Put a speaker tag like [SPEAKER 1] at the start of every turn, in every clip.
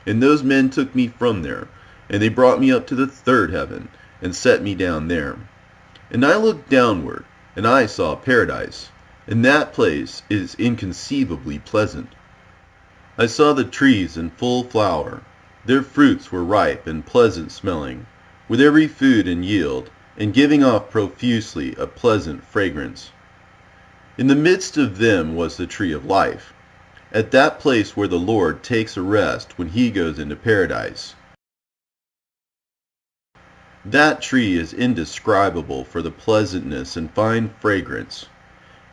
[SPEAKER 1] And those men took me from there, and they brought me up to the third heaven, and set me down there. And I looked downward, and I saw paradise, and that place is inconceivably pleasant. I saw the trees in full flower. Their fruits were ripe and pleasant smelling, with every food in yield, and giving off profusely a pleasant fragrance. In the midst of them was the tree of life, at that place where the Lord takes a rest when he goes into paradise. That tree is indescribable for the pleasantness and fine fragrance,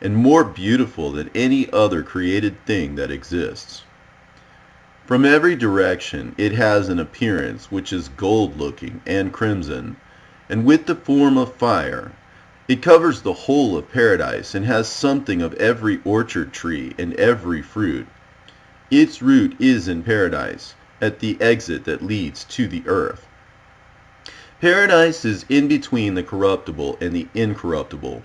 [SPEAKER 1] and more beautiful than any other created thing that exists. From every direction it has an appearance which is gold-looking and crimson, and with the form of fire. It covers the whole of paradise and has something of every orchard tree and every fruit. Its root is in paradise, at the exit that leads to the earth. Paradise is in between the corruptible and the incorruptible.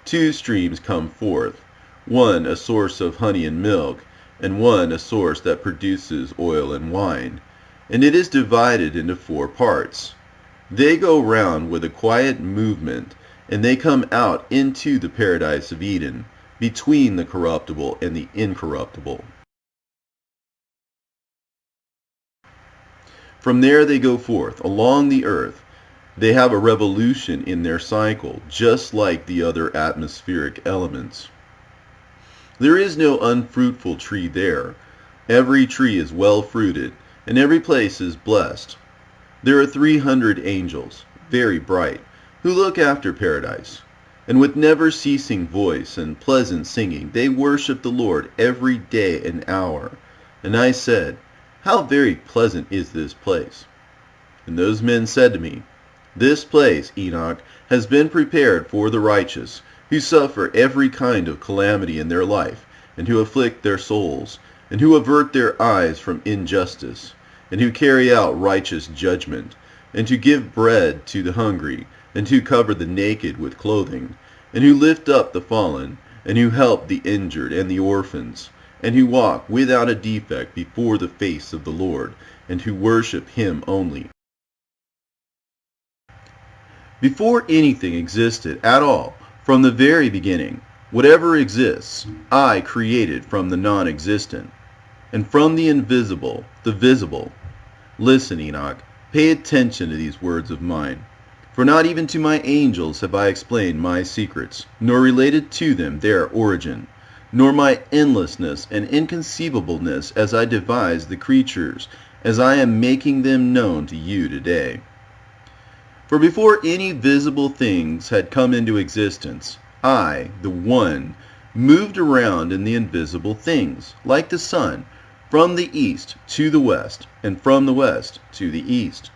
[SPEAKER 1] Two streams come forth, one a source of honey and milk, and one a source that produces oil and wine, and it is divided into 4 parts. They go round with a quiet movement, and they come out into the paradise of Eden, between the corruptible and the incorruptible. From there they go forth along the earth. They have a revolution in their cycle, just like the other atmospheric elements. There is no unfruitful tree there. Every tree is well fruited, and every place is blessed. There are 300 angels, very bright, who look after paradise, and with never-ceasing voice and pleasant singing they worship the Lord every day and hour. And I said, "How very pleasant is this place." And those men said to me, "This place, Enoch, has been prepared for the righteous, who suffer every kind of calamity in their life, and who afflict their souls, and who avert their eyes from injustice, and who carry out righteous judgment, and who give bread to the hungry, and who cover the naked with clothing, and who lift up the fallen, and who help the injured and the orphans, and who walk without a defect before the face of the Lord, and who worship him only." Before anything existed at all, from the very beginning, whatever exists, I created from the non-existent, and from the invisible, the visible. Listen, Enoch, pay attention to these words of mine, for not even to my angels have I explained my secrets, nor related to them their origin, nor my endlessness and inconceivableness as I devise the creatures, as I am making them known to you today. For before any visible things had come into existence, I, the One, moved around in the invisible things, like the sun, from the east to the west, and from the west to the east.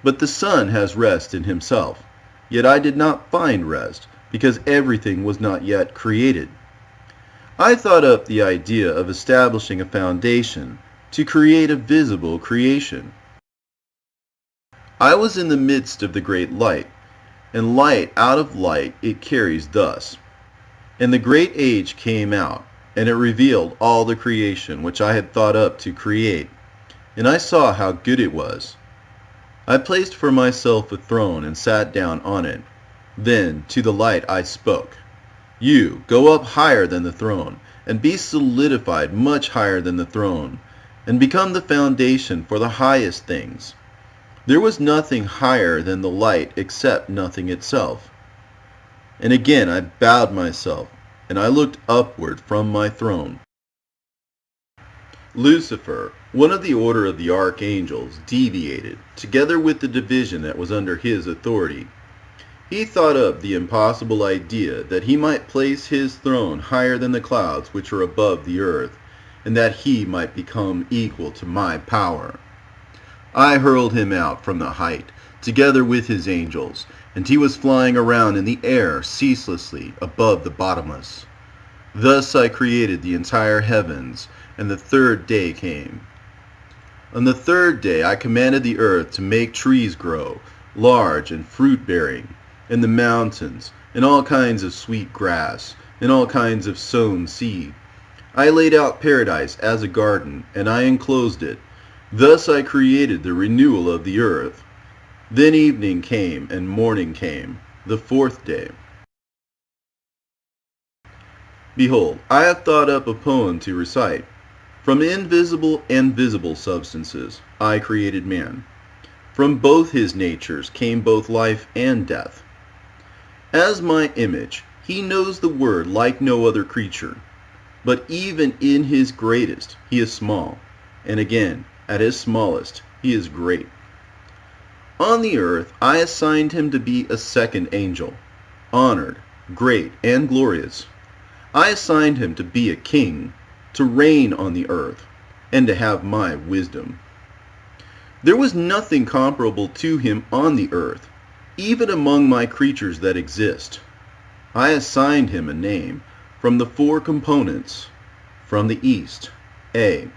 [SPEAKER 1] But the sun has rest in himself, yet I did not find rest, because everything was not yet created. I thought up the idea of establishing a foundation to create a visible creation. I was in the midst of the great light, and light out of light it carries thus. And the great age came out, and it revealed all the creation which I had thought up to create, and I saw how good it was. I placed for myself a throne and sat down on it. Then to the light I spoke, "You, go up higher than the throne, and be solidified much higher than the throne, and become the foundation for the highest things." There was nothing higher than the light except nothing itself. And again I bowed myself, and I looked upward from my throne. Lucifer, one of the order of the archangels, deviated, together with the division that was under his authority. He thought up the impossible idea that he might place his throne higher than the clouds which are above the earth, and that he might become equal to my power. I hurled him out from the height, together with his angels, and he was flying around in the air ceaselessly above the bottomless. Thus I created the entire heavens, and the third day came. On the third day I commanded the earth to make trees grow, large and fruit-bearing, and the mountains, and all kinds of sweet grass, and all kinds of sown seed. I laid out paradise as a garden, and I enclosed it. Thus I created the renewal of the earth. Then evening came, and morning came, the fourth day. Behold, I have thought up a poem to recite. From invisible and visible substances I created man. From both his natures came both life and death. As my image, he knows the word like no other creature. But even in his greatest, he is small, and again, at his smallest, he is great. On the earth, I assigned him to be a second angel, honored, great, and glorious. I assigned him to be a king, to reign on the earth, and to have my wisdom. There was nothing comparable to him on the earth, even among my creatures that exist. I assigned him a name from the four components: from the east, A;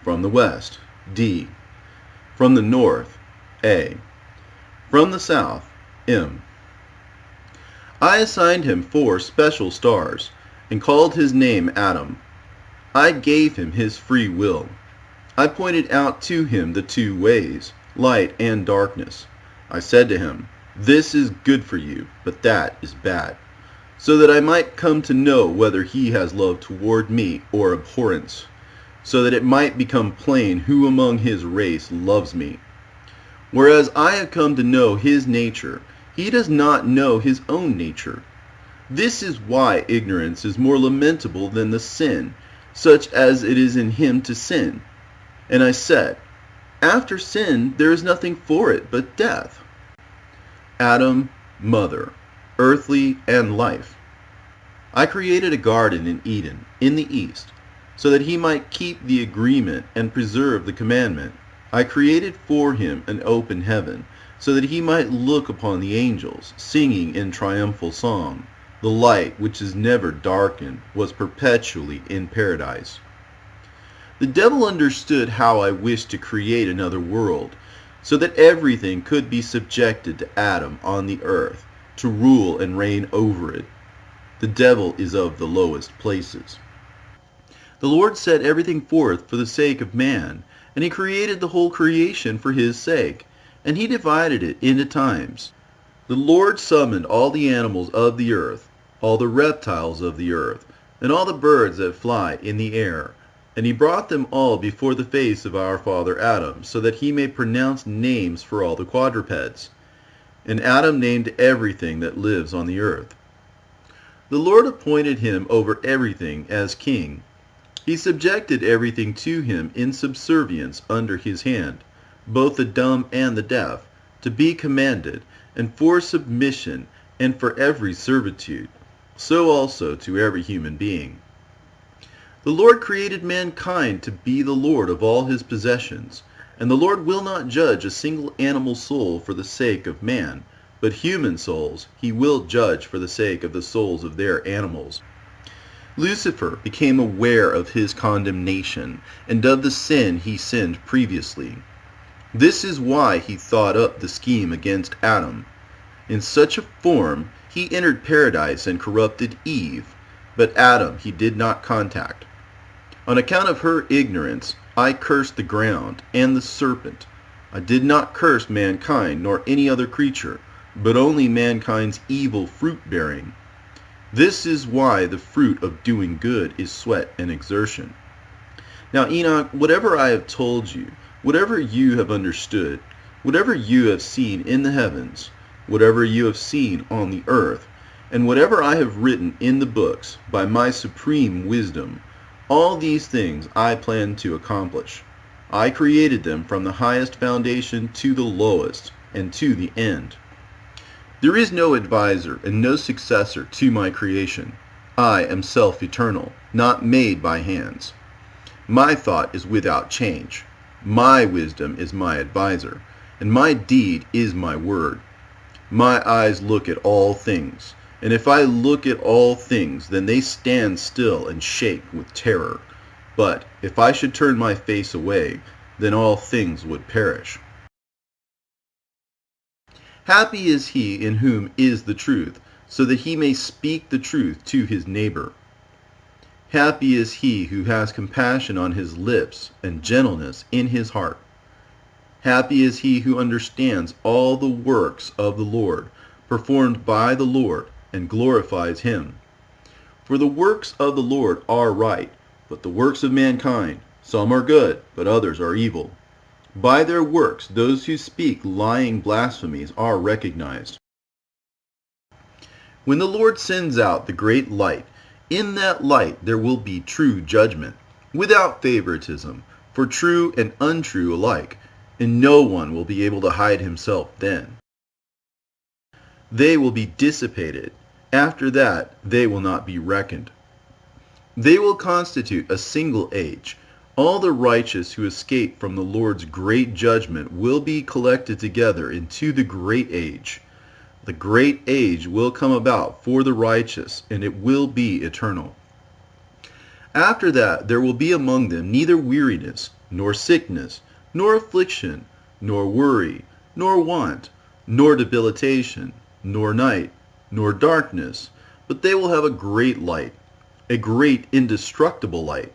[SPEAKER 1] from the west, D; from the north, A; from the south, M. I assigned him 4 special stars, and called his name Adam. I gave him his free will. I pointed out to him the 2 ways, light and darkness. I said to him, "This is good for you, but that is bad," so that I might come to know whether he has love toward me or abhorrence, so that it might become plain who among his race loves me. Whereas I have come to know his nature, he does not know his own nature. This is why ignorance is more lamentable than the sin, such as it is in him to sin. And I said, after sin there is nothing for it but death. Adam, mother, earthly, and life. I created a garden in Eden, in the east, so that he might keep the agreement and preserve the commandment. I created for him an open heaven, so that he might look upon the angels, singing in triumphal song. The light, which is never darkened, was perpetually in paradise. The devil understood how I wished to create another world, so that everything could be subjected to Adam on the earth, to rule and reign over it. The devil is of the lowest places. The Lord set everything forth for the sake of man, and he created the whole creation for his sake, and he divided it into times. The Lord summoned all the animals of the earth, all the reptiles of the earth, and all the birds that fly in the air, and he brought them all before the face of our father Adam, so that he may pronounce names for all the quadrupeds. And Adam named everything that lives on the earth. The Lord appointed him over everything as king. He subjected everything to him in subservience under his hand, both the dumb and the deaf, to be commanded, and for submission, and for every servitude, so also to every human being. The Lord created mankind to be the Lord of all his possessions, and the Lord will not judge a single animal soul for the sake of man, but human souls he will judge for the sake of the souls of their animals. Lucifer became aware of his condemnation, and of the sin he sinned previously. This is why he thought up the scheme against Adam. In such a form, he entered paradise and corrupted Eve, but Adam he did not contact. On account of her ignorance, I cursed the ground and the serpent. I did not curse mankind nor any other creature, but only mankind's evil fruit-bearing. This is why the fruit of doing good is sweat and exertion. Now, Enoch, whatever I have told you, whatever you have understood, whatever you have seen in the heavens, whatever you have seen on the earth, and whatever I have written in the books by my supreme wisdom, all these things I plan to accomplish. I created them from the highest foundation to the lowest, and to the end. There is no advisor and no successor to my creation. I am self-eternal, not made by hands. My thought is without change. My wisdom is my advisor, and my deed is my word. My eyes look at all things, and if I look at all things, then they stand still and shake with terror. But if I should turn my face away, then all things would perish. Happy is he in whom is the truth, so that he may speak the truth to his neighbor. Happy is he who has compassion on his lips and gentleness in his heart. Happy is he who understands all the works of the Lord, performed by the Lord, and glorifies him. For the works of the Lord are right, but the works of mankind, some are good, but others are evil. By their works those who speak lying blasphemies are recognized. When the Lord sends out the great light, in that light there will be true judgment, without favoritism, for true and untrue alike, and no one will be able to hide himself then. They will be dissipated. After that, they will not be reckoned. They will constitute a single age. All the righteous who escape from the Lord's great judgment will be collected together into the great age. The great age will come about for the righteous, and it will be eternal. After that, there will be among them neither weariness, nor sickness, nor affliction, nor worry, nor want, nor debilitation, nor night, nor darkness, but they will have a great light, a great indestructible light,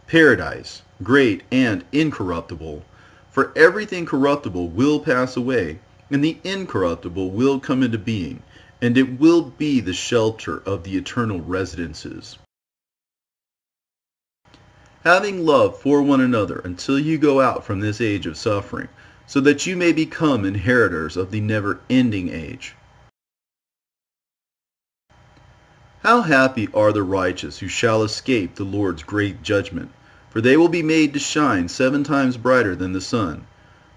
[SPEAKER 1] paradise, great and incorruptible. For everything corruptible will pass away, and the incorruptible will come into being, and it will be the shelter of the eternal residences. Having love for one another until you go out from this age of suffering, so that you may become inheritors of the never-ending age. How happy are the righteous who shall escape the Lord's great judgment, for they will be made to shine 7 times brighter than the sun.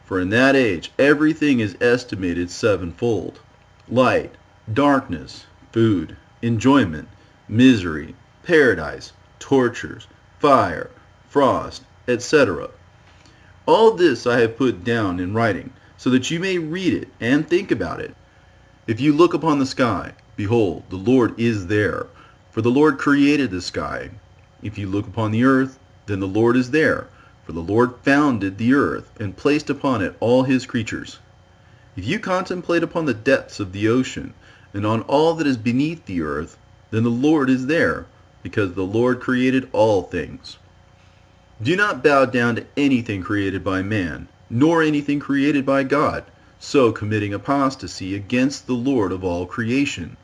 [SPEAKER 1] For in that age everything is estimated sevenfold: light, darkness, food, enjoyment, misery, paradise, tortures, fire, frost, etc. All this I have put down in writing, so that you may read it and think about it. If you look upon the sky, behold, the Lord is there, for the Lord created the sky. If you look upon the earth, then the Lord is there, for the Lord founded the earth and placed upon it all his creatures. If you contemplate upon the depths of the ocean and on all that is beneath the earth, then the Lord is there, because the Lord created all things. Do not bow down to anything created by man, nor anything created by God, so committing apostasy against the Lord of all creation.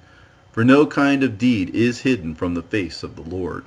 [SPEAKER 1] For no kind of deed is hidden from the face of the Lord.